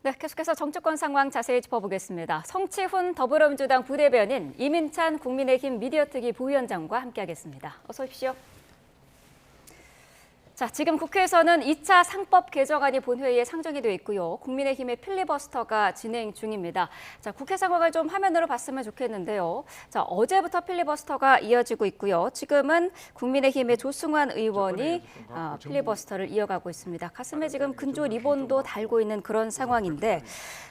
네, 계속해서 정치권 상황 자세히 짚어보겠습니다. 성치훈 더불어민주당 부대변인, 이민찬 국민의힘 미디어특위 부위원장과 함께하겠습니다. 어서 오십시오. 자, 지금 국회에서는 2차 상법 개정안이 본회의에 상정이 되어 있고요. 국민의힘의 필리버스터가 진행 중입니다. 자, 국회 상황을 좀 화면으로 봤으면 좋겠는데요. 자, 어제부터 필리버스터가 이어지고 있고요. 지금은 국민의힘의 조승환 의원이 필리버스터를 이어가고 있습니다. 가슴에 지금 근조 리본도 달고 있는 그런 상황인데,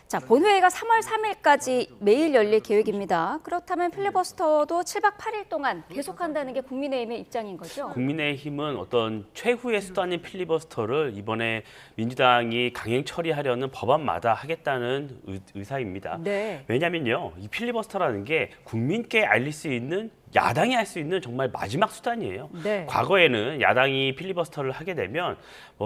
자, 본회의가 3월 3일까지 매일 열릴 계획입니다. 그렇다면 필리버스터도 7박 8일 동안 계속한다는 게 국민의힘의 입장인 거죠? 국민의힘은 어떤 최후의 수단인 필리버스터를 이번에 민주당이 강행 처리하려는 법안마다 하겠다는 의사입니다. 네. 왜냐면요, 이 필리버스터라는 게 국민께 알릴 수 있는 야당이 할 수 있는 정말 마지막 수단이에요. 네. 과거에는 야당이 필리버스터를 하게 되면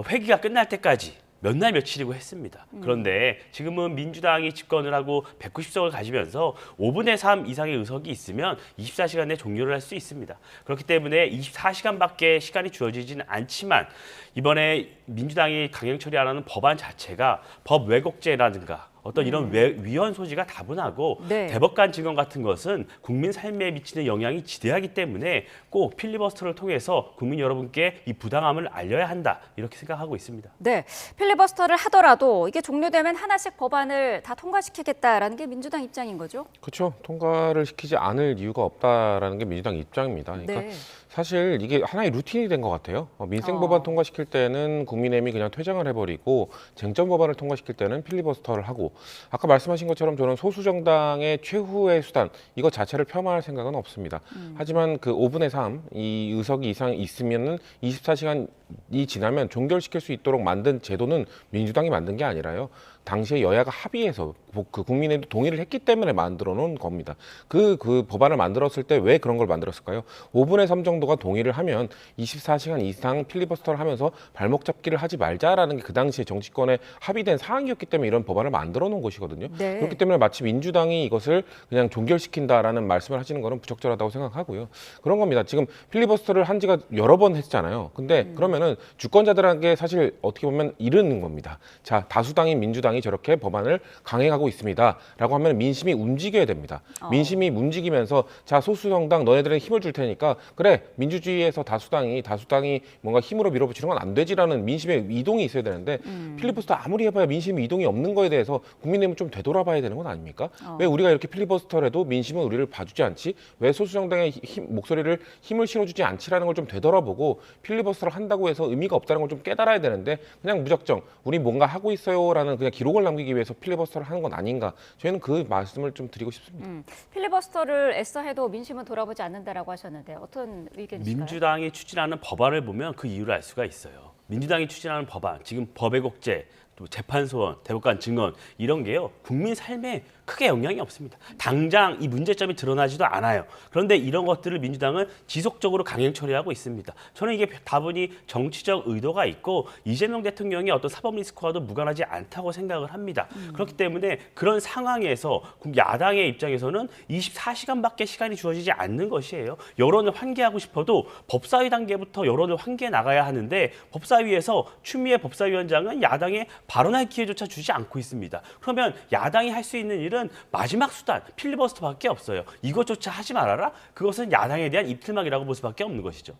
회기가 끝날 때까지 몇 날 며칠이고 했습니다. 그런데 지금은 민주당이 집권을 하고 190석을 가지면서 5분의 3 이상의 의석이 있으면 24시간 내에 종료를 할 수 있습니다. 그렇기 때문에 24시간밖에 시간이 주어지지는 않지만 이번에 민주당이 강행 처리하라는 법안 자체가 법 왜곡죄라든가 어떤 이런 위헌 소지가 다분하고 네. 대법관 증언 같은 것은 국민 삶에 미치는 영향이 지대하기 때문에 꼭 필리버스터를 통해서 국민 여러분께 이 부당함을 알려야 한다 이렇게 생각하고 있습니다. 네, 필리버스터를 하더라도 이게 종료되면 하나씩 법안을 다 통과시키겠다라는 게 민주당 입장인 거죠? 그렇죠. 통과를 시키지 않을 이유가 없다라는 게 민주당 입장입니다. 그러니까 네. 사실 이게 하나의 루틴이 된 것 같아요. 민생 법안 통과시킬 때는 국민의힘이 그냥 퇴장을 해버리고 쟁점 법안을 통과시킬 때는 필리버스터를 하고 아까 말씀하신 것처럼 저는 소수 정당의 최후의 수단 이거 자체를 폄하할 생각은 없습니다. 하지만 그 5분의 3 이 의석이 이상 있으면은 24시간이 지나면 종결시킬 수 있도록 만든 제도는 민주당이 만든 게 아니라요. 당시에 여야가 합의해서 그 국민의힘도 동의를 했기 때문에 만들어 놓은 겁니다. 그 법안을 만들었을 때 왜 그런 걸 만들었을까요? 5분의 3 정도가 동의를 하면 24시간 이상 필리버스터를 하면서 발목 잡기를 하지 말자라는 게 그 당시에 정치권에 합의된 사항이었기 때문에 이런 법안을 만들어 놓은 것이거든요. 네. 그렇기 때문에 마치 민주당이 이것을 그냥 종결시킨다라는 말씀을 하시는 거는 부적절하다고 생각하고요. 그런 겁니다. 지금 필리버스터를 한 지가 여러 번 했잖아요. 근데 그러면은 주권자들에게 사실 어떻게 보면 이르는 겁니다. 자, 다수당인 민주당이 저렇게 법안을 강행하고 있습니다라고 하면 민심이 움직여야 됩니다. 민심이 움직이면서 자, 소수 정당 너네들은 힘을 줄 테니까 그래 민주주의에서 다수당이 뭔가 힘으로 밀어붙이는 건 안 되지라는 민심의 이동이 있어야 되는데 필리버스터 아무리 해봐야 민심의 이동이 없는 거에 대해서 국민의힘은 좀 되돌아봐야 되는 건 아닙니까? 왜 우리가 이렇게 필리버스터를 해도 민심은 우리를 봐주지 않지? 왜 소수 정당의 목소리를 힘을 실어주지 않지라는 걸 좀 되돌아보고 필리버스터를 한다고 해서 의미가 없다는 걸 좀 깨달아야 되는데 그냥 무작정 우리 뭔가 하고 있어요라는 그냥 기록을 남기기 위해서 필리버스터를 하는 건 아닌가? 저희는 그 말씀을 좀 드리고 싶습니다. 필리버스터를 애써 해도 민심은 돌아보지 않는다라고 하셨는데 어떤 의견이실까요? 민주당이 추진하는 법안을 보면 그 이유를 알 수가 있어요. 민주당이 추진하는 법안, 지금 법왜곡죄, 또 재판 소원, 대법관 증언 이런 게요. 국민 삶에 크게 영향이 없습니다. 당장 이 문제점이 드러나지도 않아요. 그런데 이런 것들을 민주당은 지속적으로 강행 처리하고 있습니다. 저는 이게 다분히 정치적 의도가 있고 이재명 대통령의 어떤 사법 리스크와도 무관하지 않다고 생각을 합니다. 그렇기 때문에 그런 상황에서 야당의 입장에서는 24시간밖에 시간이 주어지지 않는 것이에요. 여론을 환기하고 싶어도 법사위 단계부터 여론을 환기해 나가야 하는데 법사위에서 추미애 법사위원장은 야당에 발언할 기회조차 주지 않고 있습니다. 그러면 야당이 할 수 있는 일은 마지막 수단, 필리버스터밖에 없어요. 이것조차 하지 말아라? 그것은 야당에 대한 입틀막이라고 볼 수밖에 없는 것이죠.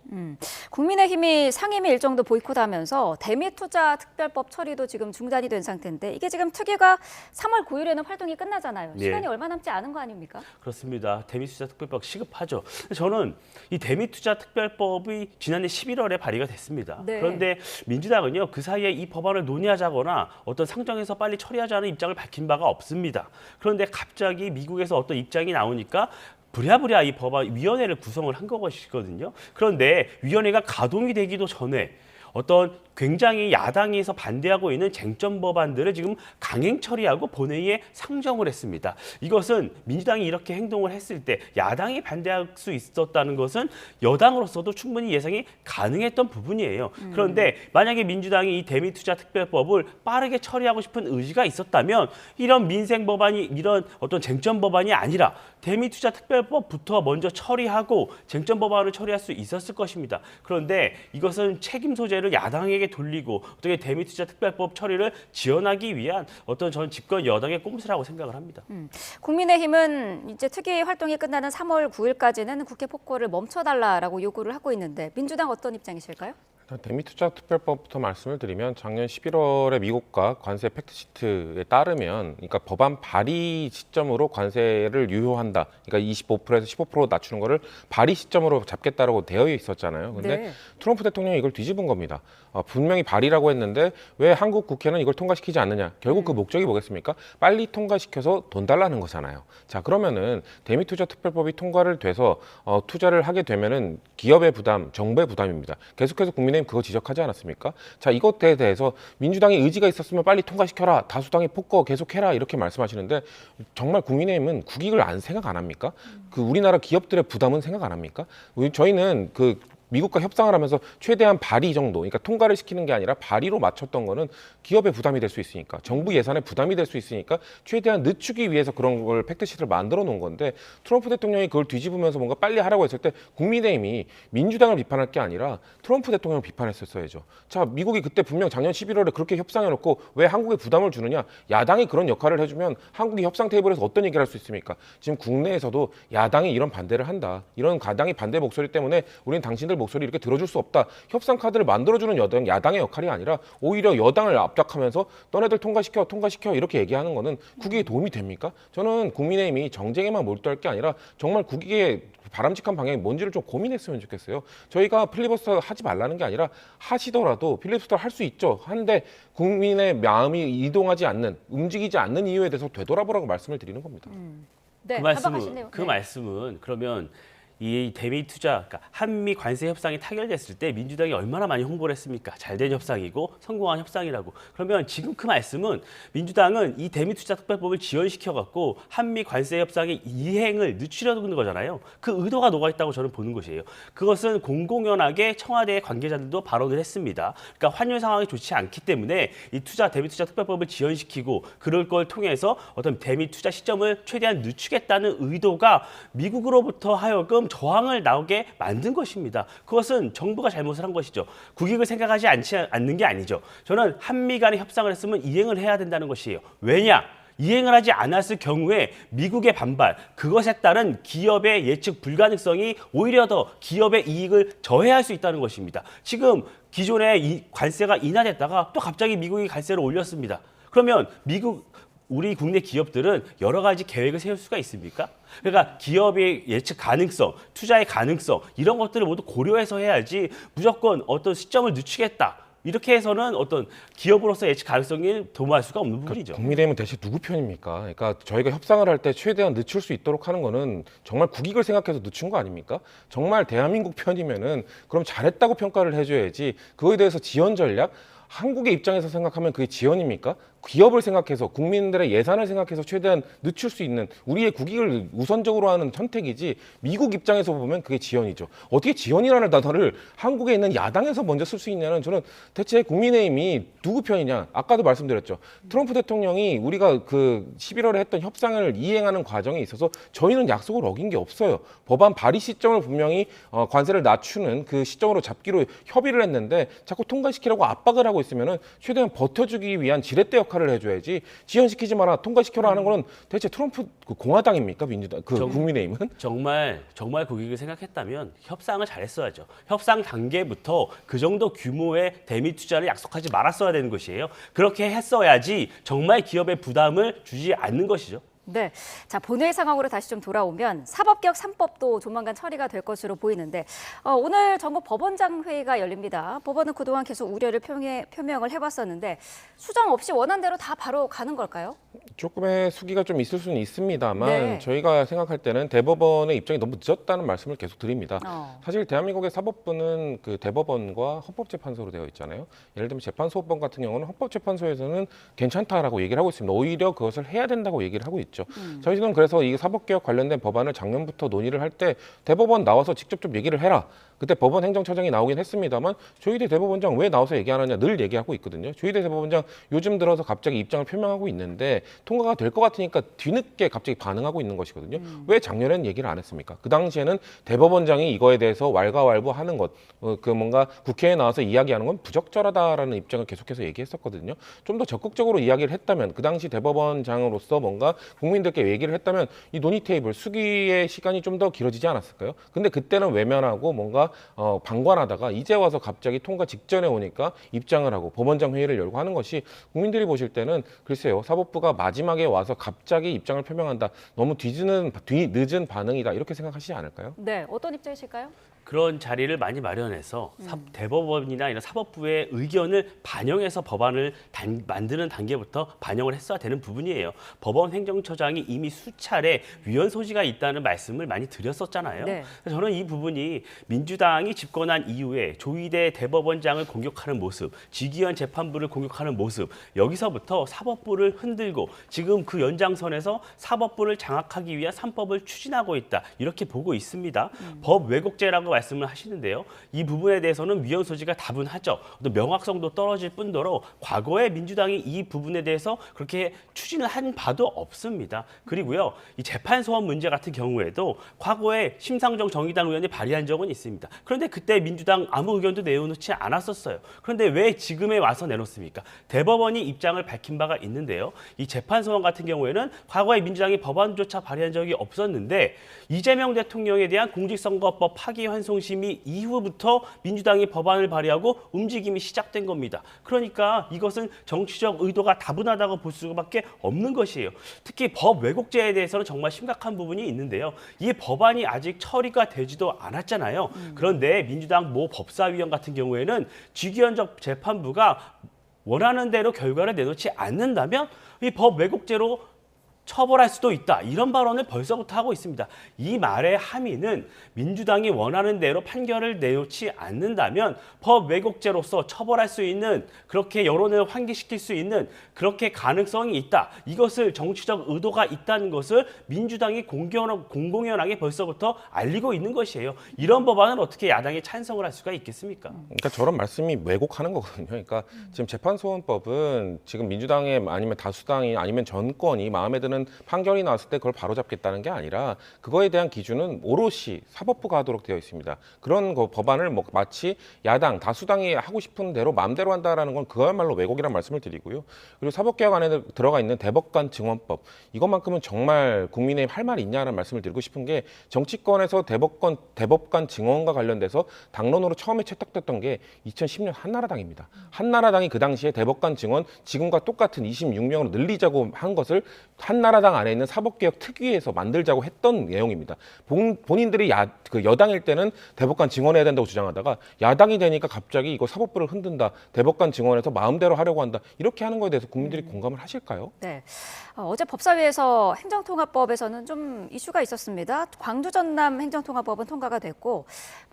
국민의힘이 상임위 일정도 보이콧하면서 대미투자 특별법 처리도 지금 중단이 된 상태인데 이게 지금 특위가 3월 9일에는 활동이 끝나잖아요. 네. 시간이 얼마 남지 않은 거 아닙니까? 그렇습니다. 대미투자 특별법 시급하죠. 저는 이 대미투자 특별법이 지난해 11월에 발의가 됐습니다. 네. 그런데 민주당은요, 그 사이에 이 법안을 논의하자거나 어떤 상정해서 빨리 처리하자는 입장을 밝힌 바가 없습니다. 그런데 갑자기 미국에서 어떤 입장이 나오니까 부랴부랴 이 법안 위원회를 구성을 한 것이거든요. 그런데 위원회가 가동이 되기도 전에 어떤 굉장히 야당에서 반대하고 있는 쟁점 법안들을 지금 강행 처리하고 본회의에 상정을 했습니다. 이것은 민주당이 이렇게 행동을 했을 때 야당이 반대할 수 있었다는 것은 여당으로서도 충분히 예상이 가능했던 부분이에요. 그런데 만약에 민주당이 이 대미투자 특별법을 빠르게 처리하고 싶은 의지가 있었다면 이런 민생 법안이 이런 어떤 쟁점 법안이 아니라 대미투자 특별법부터 먼저 처리하고 쟁점 법안을 처리할 수 있었을 것입니다. 그런데 이것은 책임 소재를 청와대를 야당에게 돌리고 어떻게 대미투자 특별법 처리를 지연하기 위한 어떤 전 집권 여당의 꼼수라고 생각을 합니다. 국민의힘은 이제 특위 활동이 끝나는 3월 9일까지는 국회 폭거를 멈춰달라라고 요구를 하고 있는데 민주당 어떤 입장이실까요? 대미투자 특별법부터 말씀을 드리면 작년 11월에 미국과 관세 팩트시트에 따르면 그러니까 법안 발의 시점으로 관세를 유효한다. 그러니까 25%에서 15% 낮추는 거를 발의 시점으로 잡겠다라고 되어 있었잖아요. 근데 네. 트럼프 대통령이 이걸 뒤집은 겁니다. 분명히 발의라고 했는데 왜 한국 국회는 이걸 통과시키지 않느냐. 결국 그 목적이 뭐겠습니까? 빨리 통과시켜서 돈 달라는 거잖아요. 자, 그러면은 대미투자 특별법이 통과를 돼서 투자를 하게 되면은 기업의 부담, 정부의 부담입니다. 계속해서 국민의힘 그거 지적하지 않았습니까? 자, 이것에 대해서 민주당의 의지가 있었으면 빨리 통과시켜라. 다수당의 폭거 계속해라. 이렇게 말씀하시는데 정말 국민의힘은 국익을 생각 안 합니까? 그 우리나라 기업들의 부담은 생각 안 합니까? 저희는 그 미국과 협상을 하면서 최대한 발의 정도, 그러니까 통과를 시키는 게 아니라 발의로 맞췄던 거는 기업의 부담이 될 수 있으니까, 정부 예산의 부담이 될 수 있으니까 최대한 늦추기 위해서 그런 걸 팩트시트를 만들어 놓은 건데 트럼프 대통령이 그걸 뒤집으면서 뭔가 빨리 하라고 했을 때 국민의힘이 민주당을 비판할 게 아니라 트럼프 대통령을 비판했었어야죠. 자, 미국이 그때 분명 작년 11월에 그렇게 협상해 놓고 왜 한국에 부담을 주느냐? 야당이 그런 역할을 해주면 한국이 협상 테이블에서 어떤 얘기를 할 수 있습니까? 지금 국내에서도 야당이 이런 반대를 한다. 이런 가당이 반대 목소리 때문에 우리는 당신들 목소리 이렇게 들어줄 수 없다. 협상 카드를 만들어주는 야당의 역할이 아니라 오히려 여당을 압박하면서 너네들 통과시켜 이렇게 얘기하는 거는 국익에 도움이 됩니까? 저는 국민의힘이 정쟁에만 몰두할 게 아니라 정말 국익에 바람직한 방향이 뭔지를 좀 고민했으면 좋겠어요. 저희가 필리버스터 하지 말라는 게 아니라 하시더라도 필리버스터 할 수 있죠. 한데 국민의 마음이 이동하지 않는, 움직이지 않는 이유에 대해서 되돌아보라고 말씀을 드리는 겁니다. 네, 그 말씀은 그러면 이 대미 투자, 그러니까 한미 관세 협상이 타결됐을 때 민주당이 얼마나 많이 홍보를 했습니까? 잘된 협상이고 성공한 협상이라고. 그러면 지금 그 말씀은 민주당은 이 대미 투자 특별법을 지연시켜 갖고 한미 관세 협상의 이행을 늦추려는 거잖아요. 그 의도가 녹아 있다고 저는 보는 것이에요. 그것은 공공연하게 청와대 관계자들도 발언을 했습니다. 그러니까 환율 상황이 좋지 않기 때문에 이 대미 투자 특별법을 지연시키고 그럴 걸 통해서 어떤 대미 투자 시점을 최대한 늦추겠다는 의도가 미국으로부터 하여금 저항을 나오게 만든 것입니다. 그것은 정부가 잘못을 한 것이죠. 국익을 생각하지 않는 게 아니죠. 저는 한미 간의 협상을 했으면 이행을 해야 된다는 것이에요. 왜냐? 이행을 하지 않았을 경우에 미국의 반발, 그것에 따른 기업의 예측 불가능성이 오히려 더 기업의 이익을 저해할 수 있다는 것입니다. 지금 기존에 이 관세가 인하됐다가 또 갑자기 미국이 관세를 올렸습니다. 그러면 우리 국내 기업들은 여러 가지 계획을 세울 수가 있습니까? 그러니까 기업의 예측 가능성, 투자의 가능성 이런 것들을 모두 고려해서 해야지 무조건 어떤 시점을 늦추겠다. 이렇게 해서는 어떤 기업으로서 예측 가능성이 도모할 수가 없는 부분이죠. 국민의힘은 대체 누구 편입니까? 그러니까 저희가 협상을 할 때 최대한 늦출 수 있도록 하는 거는 정말 국익을 생각해서 늦춘 거 아닙니까? 정말 대한민국 편이면은 그럼 잘했다고 평가를 해줘야지 그거에 대해서 지연 전략? 한국의 입장에서 생각하면 그게 지연입니까? 기업을 생각해서 국민들의 예산을 생각해서 최대한 늦출 수 있는 우리의 국익을 우선적으로 하는 선택이지 미국 입장에서 보면 그게 지연이죠. 어떻게 지연이라는 단어를 한국에 있는 야당에서 먼저 쓸 수 있냐는 저는 대체 국민의힘이 누구 편이냐. 아까도 말씀드렸죠. 트럼프 대통령이 우리가 그 11월에 했던 협상을 이행하는 과정에 있어서 저희는 약속을 어긴 게 없어요. 법안 발의 시점을 분명히 관세를 낮추는 그 시점으로 잡기로 협의를 했는데 자꾸 통과시키라고 압박을 하고 있으면은 최대한 버텨주기 위한 지렛대 역할을 해줘야지 지연시키지 마라 통과시켜라 하는 거는 대체 트럼프 공화당입니까? 민주당 국민의힘은? 정말 국익을 생각했다면 협상을 잘했어야죠. 협상 단계부터 그 정도 규모의 대미 투자를 약속하지 말았어야 되는 것이에요. 그렇게 했어야지 정말 기업의 부담을 주지 않는 것이죠. 네, 자 본회의 상황으로 다시 좀 돌아오면 사법개혁 3법도 조만간 처리가 될 것으로 보이는데 오늘 전국 법원장 회의가 열립니다. 법원은 그동안 계속 우려를 표명을 해왔었는데 수정 없이 원안대로 다 바로 가는 걸까요? 조금의 수기가 좀 있을 수는 있습니다만 네. 저희가 생각할 때는 대법원의 입장이 너무 늦었다는 말씀을 계속 드립니다. 사실 대한민국의 사법부는 그 대법원과 헌법재판소로 되어 있잖아요. 예를 들면 재판소법 같은 경우는 헌법재판소에서는 괜찮다라고 얘기를 하고 있습니다. 오히려 그것을 해야 된다고 얘기를 하고 있죠. 저희는 그래서 이 사법개혁 관련된 법안을 작년부터 논의를 할 때 대법원 나와서 직접 좀 얘기를 해라. 그때 법원 행정처장이 나오긴 했습니다만 조희대 대법원장 왜 나와서 얘기 안 하냐 늘 얘기하고 있거든요. 조희대 대법원장 요즘 들어서 갑자기 입장을 표명하고 있는데 통과가 될 것 같으니까 뒤늦게 갑자기 반응하고 있는 것이거든요. 왜 작년에는 얘기를 안 했습니까? 그 당시에는 대법원장이 이거에 대해서 왈가왈부하는 것, 그 뭔가 국회에 나와서 이야기하는 건 부적절하다라는 입장을 계속해서 얘기했었거든요. 좀 더 적극적으로 이야기를 했다면 그 당시 대법원장으로서 뭔가 국민들께 얘기를 했다면 이 논의 테이블 수기의 시간이 좀 더 길어지지 않았을까요? 근데 그때는 외면하고 뭔가 방관하다가 이제 와서 갑자기 통과 직전에 오니까 입장을 하고 법원장 회의를 열고 하는 것이 국민들이 보실 때는 글쎄요 사법부가 마지막에 와서 갑자기 입장을 표명한다 너무 늦은 반응이다 이렇게 생각하시지 않을까요? 네, 어떤 입장이실까요? 그런 자리를 많이 마련해서 대법원이나 이런 사법부의 의견을 반영해서 법안을 만드는 단계부터 반영을 했어야 되는 부분이에요. 법원 행정처장이 이미 수차례 위헌 소지가 있다는 말씀을 많이 드렸었잖아요. 네. 그래서 저는 이 부분이 민주당이 집권한 이후에 조희대 대법원장을 공격하는 모습, 지기현 재판부를 공격하는 모습, 여기서부터 사법부를 흔들고 지금 그 연장선에서 사법부를 장악하기 위한 3법을 추진하고 있다. 이렇게 보고 있습니다. 법 왜곡죄라고 말씀을 하시는데요. 이 부분에 대해서는 위헌 소지가 다분하죠. 또 명확성도 떨어질 뿐더러 과거에 민주당이 이 부분에 대해서 그렇게 추진을 한 바도 없습니다. 그리고요. 이 재판 소원 문제 같은 경우에도 과거에 심상정 정의당 의원이 발의한 적은 있습니다. 그런데 그때 민주당 아무 의견도 내놓지 않았었어요. 그런데 왜 지금에 와서 내놓습니까? 대법원이 입장을 밝힌 바가 있는데요. 이 재판 소원 같은 경우에는 과거에 민주당이 법안조차 발의한 적이 없었는데 이재명 대통령에 대한 공직선거법 파기환송심의 이후부터 민주당이 법안을 발의하고 움직임이 시작된 겁니다. 그러니까 이것은 정치적 의도가 다분하다고 볼 수밖에 없는 것이에요. 특히 법 왜곡죄에 대해서는 정말 심각한 부분이 있는데요. 이 법안이 아직 처리가 되지도 않았잖아요. 그런데 민주당 모 법사위원 같은 경우에는 지기현적 재판부가 원하는 대로 결과를 내놓지 않는다면 이 법 왜곡죄로 처벌할 수도 있다. 이런 발언을 벌써부터 하고 있습니다. 이 말의 함의는 민주당이 원하는 대로 판결을 내놓지 않는다면 법 왜곡죄로서 처벌할 수 있는 그렇게 여론을 환기시킬 수 있는 그렇게 가능성이 있다. 이것을 정치적 의도가 있다는 것을 민주당이 공공연하게 벌써부터 알리고 있는 것이에요. 이런 법안은 어떻게 야당이 찬성을 할 수가 있겠습니까? 그러니까 저런 말씀이 왜곡하는 거거든요. 그러니까 지금 재판소원법은 지금 민주당의 아니면 다수당이 아니면 전권이 마음에 드는 판결이 나왔을 때 그걸 바로잡겠다는 게 아니라 그거에 대한 기준은 오롯이 사법부가 하도록 되어 있습니다. 그런 법안을 뭐 마치 야당, 다수당이 하고 싶은 대로 마음대로 한다라는 건 그거야말로 왜곡이라는 말씀을 드리고요. 그리고 사법개혁 안에 들어가 있는 대법관 증언법 이것만큼은 정말 국민의힘 할 말이 있냐는 말씀을 드리고 싶은 게 정치권에서 대법관 증언과 관련돼서 당론으로 처음에 채택됐던 게 2010년 한나라당입니다. 한나라당이 그 당시에 대법관 증언 지금과 똑같은 26명으로 늘리자고 한 것을 한나라당 안에 있는 사법개혁 특위에서 만들자고 했던 내용입니다. 본인들이 여당일 때는 대법관 증언해야 된다고 주장하다가 야당이 되니까 갑자기 이거 사법부를 흔든다. 대법관 증언해서 마음대로 하려고 한다. 이렇게 하는 거에 대해서 국민들이 공감을 하실까요? 네. 어제 법사위에서 행정통합법에서는 좀 이슈가 있었습니다. 광주 전남 행정통합법은 통과가 됐고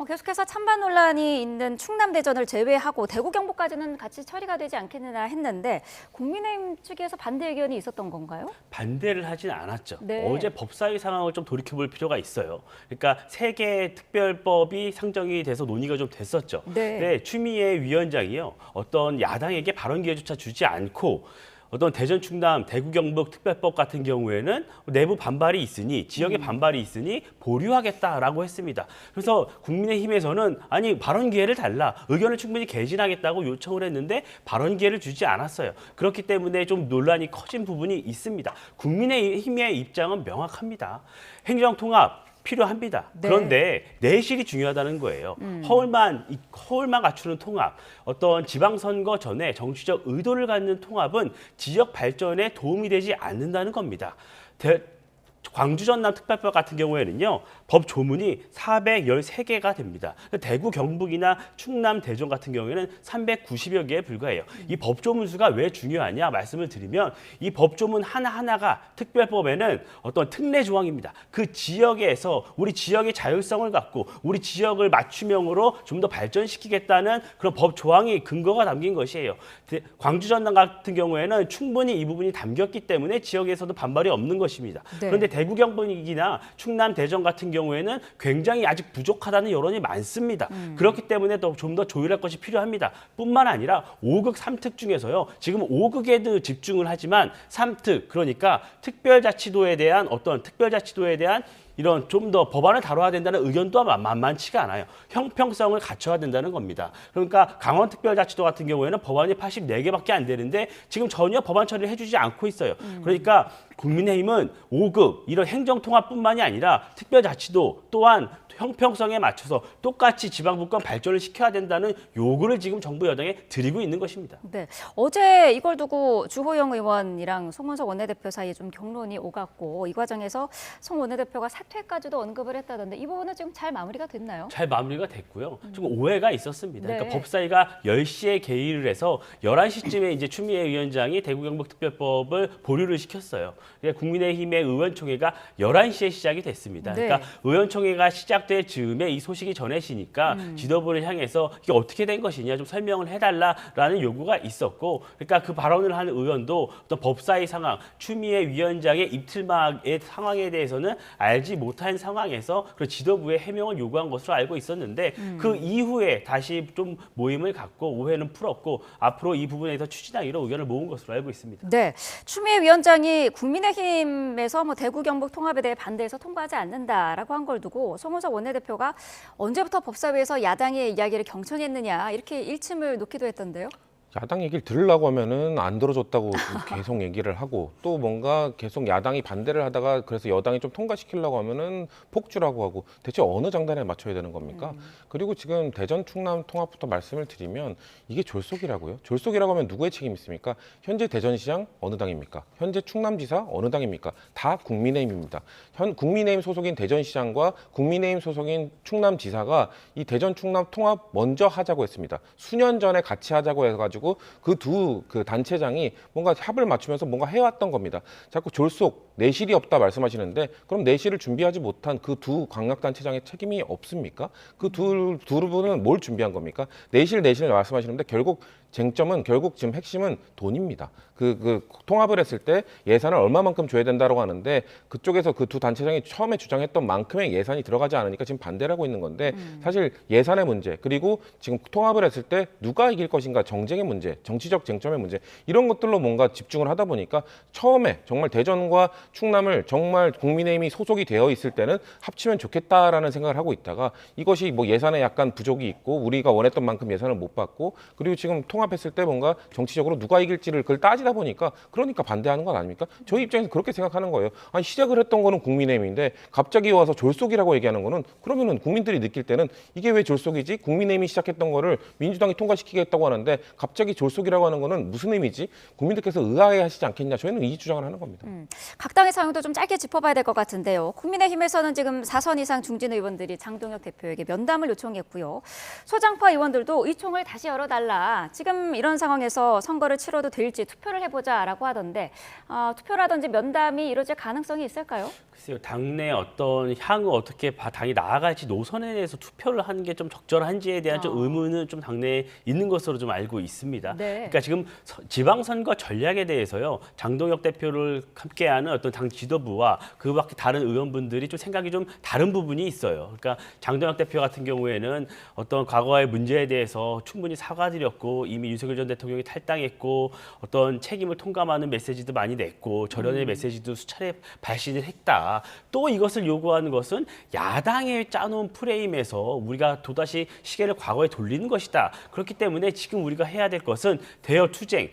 계속해서 찬반 논란이 있는 충남 대전을 제외하고 대구 경북까지는 같이 처리가 되지 않겠느냐 했는데 국민의힘 측에서 반대 의견이 있었던 건가요? 반대를 하진 않았죠. 네. 어제 법사위 상황을 좀 돌이켜볼 필요가 있어요. 그러니까 3개의 특별법이 상정이 돼서 논의가 좀 됐었죠. 네. 추미애 위원장이요. 어떤 야당에게 발언 기회조차 주지 않고 어떤 대전 충남 대구 경북 특별법 같은 경우에는 내부 반발이 있으니 지역의 반발이 있으니 보류하겠다라고 했습니다. 그래서 국민의힘에서는 아니 발언 기회를 달라 의견을 충분히 개진하겠다고 요청을 했는데 발언 기회를 주지 않았어요. 그렇기 때문에 좀 논란이 커진 부분이 있습니다. 국민의힘의 입장은 명확합니다. 행정통합 필요합니다. 네. 그런데 내실이 중요하다는 거예요. 허울만 갖추는 통합, 어떤 지방선거 전에 정치적 의도를 갖는 통합은 지역 발전에 도움이 되지 않는다는 겁니다. 광주 전남 특별법 같은 경우에는요. 법 조문이 413개가 됩니다. 대구 경북이나 충남 대전 같은 경우에는 390여 개에 불과해요. 이 법 조문 수가 왜 중요하냐 말씀을 드리면 이 법 조문 하나하나가 특별법에는 어떤 특례 조항입니다. 그 지역에서 우리 지역의 자율성을 갖고 우리 지역을 맞춤형으로 좀 더 발전시키겠다는 그런 법 조항이 근거가 담긴 것이에요. 광주 전남 같은 경우에는 충분히 이 부분이 담겼기 때문에 지역에서도 반발이 없는 것입니다. 네. 그런데 대구 경북이나 충남 대전 같은 경우에는 굉장히 아직 부족하다는 여론이 많습니다. 그렇기 때문에 좀 더 조율할 것이 필요합니다. 뿐만 아니라 5극 3특 중에서요. 지금 5극에도 집중을 하지만 3특 그러니까 특별자치도에 대한 이런 좀 더 법안을 다뤄야 된다는 의견도 만만치가 않아요. 형평성을 갖춰야 된다는 겁니다. 그러니까 강원특별자치도 같은 경우에는 법안이 84개밖에 안 되는데 지금 전혀 법안 처리를 해주지 않고 있어요. 그러니까 국민의힘은 5급 이런 행정통합뿐만이 아니라 특별자치도 또한 형평성에 맞춰서 똑같이 지방분권 발전을 시켜야 된다는 요구를 지금 정부 여당에 드리고 있는 것입니다. 네, 어제 이걸 두고 주호영 의원이랑 송원석 원내대표 사이에 좀 경론이 오갔고 이 과정에서 송 원내대표가 사퇴까지도 언급을 했다던데 이 부분은 지금 잘 마무리가 됐나요? 잘 마무리가 됐고요. 좀 오해가 있었습니다. 네. 그러니까 법사위가 10시에 개의를 해서 11시쯤에 이제 추미애 위원장이 대구경북특별법을 보류를 시켰어요. 그러니까 국민의힘의 의원총회가 11시에 시작이 됐습니다. 네. 그러니까 의원총회가 시작될 즈음에 이 소식이 전해지니까 지도부를 향해서 이게 어떻게 된 것이냐 좀 설명을 해달라라는 요구가 있었고 그러니까 그 발언을 하는 의원도 어떤 법사위 상황, 추미애 위원장의 입틀막의 상황에 대해서는 알지 못한 상황에서 그 지도부의 해명을 요구한 것으로 알고 있었는데 그 이후에 다시 좀 모임을 갖고 오해는 풀었고 앞으로 이 부분에 대해서 추진하기로 의견을 모은 것으로 알고 있습니다. 네, 추미애 위원장이 국민의힘에서 대구 경북 통합에 대해 반대해서 통과하지 않는다라고 한 걸 두고 송원석 원내대표가 언제부터 법사위에서 야당의 이야기를 경청했느냐 이렇게 일침을 놓기도 했던데요. 야당 얘기를 들으려고 하면은 안 들어줬다고 계속 얘기를 하고 또 뭔가 계속 야당이 반대를 하다가 그래서 여당이 좀 통과시키려고 하면은 폭주라고 하고 대체 어느 장단에 맞춰야 되는 겁니까? 그리고 지금 대전 충남 통합부터 말씀을 드리면 이게 졸속이라고요? 졸속이라고 하면 누구의 책임이 있습니까? 현재 대전시장 어느 당입니까? 현재 충남지사 어느 당입니까? 다 국민의힘입니다. 국민의힘 소속인 대전시장과 국민의힘 소속인 충남지사가 이 대전 충남 통합 먼저 하자고 했습니다. 수년 전에 같이 하자고 해가지고 그 두 단체장이 뭔가 합을 맞추면서 뭔가 해왔던 겁니다. 자꾸 졸속, 내실이 없다 말씀하시는데 그럼 내실을 준비하지 못한 그 두 광역단체장의 책임이 없습니까? 그 두 분은 뭘 준비한 겁니까? 내실 말씀하시는데 결국 쟁점은 지금 핵심은 돈입니다. 통합을 했을 때 예산을 얼마만큼 줘야 된다고 하는데 그쪽에서 그 두 단체장이 처음에 주장했던 만큼의 예산이 들어가지 않으니까 지금 반대를 하고 있는 건데 사실 예산의 문제 그리고 지금 통합을 했을 때 누가 이길 것인가 정쟁의 문제, 정치적 쟁점의 문제 이런 것들로 뭔가 집중을 하다 보니까 처음에 정말 대전과 충남을 정말 국민의힘이 소속이 되어 있을 때는 합치면 좋겠다라는 생각을 하고 있다가 이것이 예산에 약간 부족이 있고 우리가 원했던 만큼 예산을 못 받고 그리고 지금 통합했을 때 뭔가 정치적으로 누가 이길지를 그걸 따지다 보니까 그러니까 반대하는 건 아닙니까? 저희 입장에서 그렇게 생각하는 거예요. 아니 시작을 했던 거는 국민의힘인데 갑자기 와서 졸속이라고 얘기하는 거는 그러면은 국민들이 느낄 때는 이게 왜 졸속이지? 국민의힘이 시작했던 거를 민주당이 통과시키겠다고 하는데 갑자기 졸속이라고 하는 거는 무슨 의미지? 국민들께서 의아해하시지 않겠냐? 저희는 이 주장을 하는 겁니다. 각 당의 사용도 좀 짧게 짚어봐야 될 것 같은데요. 국민의힘에서는 지금 4선 이상 중진 의원들이 장동혁 대표에게 면담을 요청했고요. 소장파 의원들도 의총을 다시 열어달라. 지금 이런 상황에서 선거를 치러도 될지 투표를 해보자라고 하던데 투표라든지 면담이 이루어질 가능성이 있을까요? 글쎄요, 당내 어떤 향후 어떻게 당이 나아갈지 노선에 대해서 투표를 하는 게 좀 적절한지에 대한 좀 의문은 좀 당내에 있는 것으로 좀 알고 있습니다. 네. 그러니까 지금 지방선거 전략에 대해서요, 장동혁 대표를 함께하는 어떤 당 지도부와 그 밖에 다른 의원분들이 좀 생각이 좀 다른 부분이 있어요. 그러니까 장동혁 대표 같은 경우에는 어떤 과거의 문제에 대해서 충분히 사과드렸고 이미 윤석열 전 대통령이 탈당했고 어떤 책임을 통감하는 메시지도 많이 냈고 절연의 메시지도 수차례 발신을 했다. 또 이것을 요구하는 것은 야당에 짜놓은 프레임에서 우리가 또다시 시계를 과거에 돌리는 것이다. 그렇기 때문에 지금 우리가 해야 될 것은 대여 투쟁.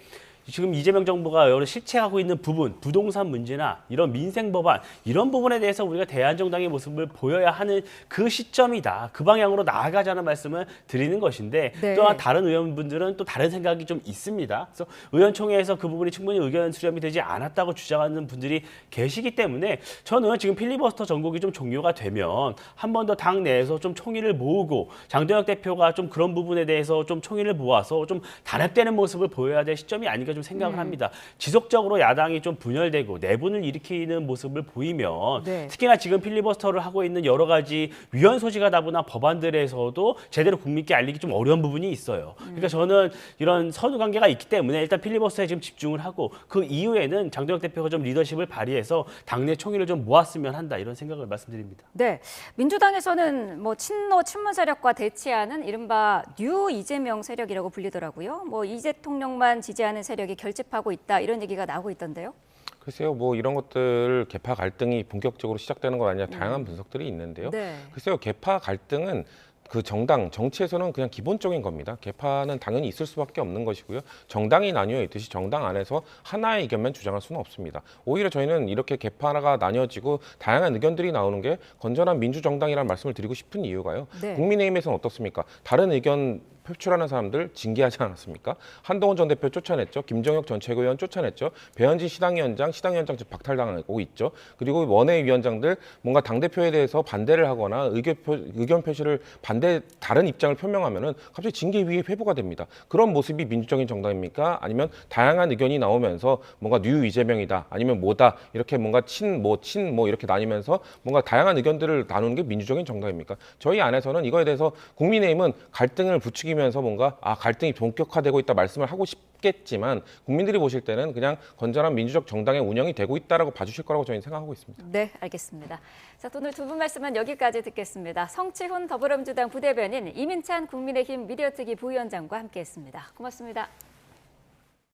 지금 이재명 정부가 여러 실체하고 있는 부분, 부동산 문제나 이런 민생 법안 이런 부분에 대해서 우리가 대한정당의 모습을 보여야 하는 그 시점이다. 그 방향으로 나아가자는 말씀을 드리는 것인데 네. 또한 다른 의원분들은 또 다른 생각이 좀 있습니다. 그래서 의원총회에서 그 부분이 충분히 의견 수렴이 되지 않았다고 주장하는 분들이 계시기 때문에 저는 지금 필리버스터 전국이 좀 종료가 되면 한 번 더 당 내에서 좀 총의를 모으고 장동혁 대표가 좀 그런 부분에 대해서 좀 총의를 모아서 좀 단합되는 모습을 보여야 될 시점이 아닌가 좀 생각을 합니다. 지속적으로 야당이 좀 분열되고 내분을 일으키는 모습을 보이면 네. 특히나 지금 필리버스터를 하고 있는 여러 가지 위헌 소지가 다분한 법안들에서도 제대로 국민께 알리기 좀 어려운 부분이 있어요. 그러니까 저는 이런 선후 관계가 있기 때문에 일단 필리버스터에 지금 집중을 하고 그 이후에는 장동혁 대표가 좀 리더십을 발휘해서 당내 총의를 좀 모았으면 한다 이런 생각을 말씀드립니다. 네, 민주당에서는 뭐 친노 친문 세력과 대치하는 이른바 뉴 이재명 세력이라고 불리더라고요. 뭐 이 대통령만 지지하는 세력이 결집하고 있다 이런 얘기가 나오고 있던데요. 글쎄요, 뭐 이런 것들 개파 갈등이 본격적으로 시작되는 것 아니냐 다양한 분석들이 있는데요. 네. 글쎄요, 개파 갈등은 그 정당, 정치에서는 그냥 기본적인 겁니다. 개파는 당연히 있을 수밖에 없는 것이고요. 정당이 나뉘어 있듯이 정당 안에서 하나의 의견만 주장할 수는 없습니다. 오히려 저희는 이렇게 개파가 나뉘어지고 다양한 의견들이 나오는 게 건전한 민주정당이라는 말씀을 드리고 싶은 이유가요. 네. 국민의힘에서는 어떻습니까? 다른 의견 표출하는 사람들 징계하지 않았습니까? 한동훈 전 대표 쫓아냈죠. 김정혁 전 최고위원 쫓아냈죠. 배현진 시당위원장 지금 박탈당하고 있죠. 그리고 원외위원장들 뭔가 당대표에 대해서 반대를 하거나 의견 표시를 다른 입장을 표명하면은 갑자기 징계 위에 회부가 됩니다. 그런 모습이 민주적인 정당입니까? 아니면 다양한 의견이 나오면서 뭔가 뉴 이재명이다. 아니면 뭐다. 이렇게 뭔가 친 이렇게 나뉘면서 뭔가 다양한 의견들을 나누는 게 민주적인 정당입니까? 저희 안에서는 이거에 대해서 국민의힘은 갈등을 부추기면서 뭔가 갈등이 본격화되고 있다 말씀을 하고 싶겠지만 국민들이 보실 때는 그냥 건전한 민주적 정당의 운영이 되고 있다라고 봐주실 거라고 저희는 생각하고 있습니다. 네, 알겠습니다. 자, 오늘 두 분 말씀은 여기까지 듣겠습니다. 성치훈 더불어민주당 부대변인, 이민찬 국민의힘 미디어특위 부위원장과 함께했습니다. 고맙습니다.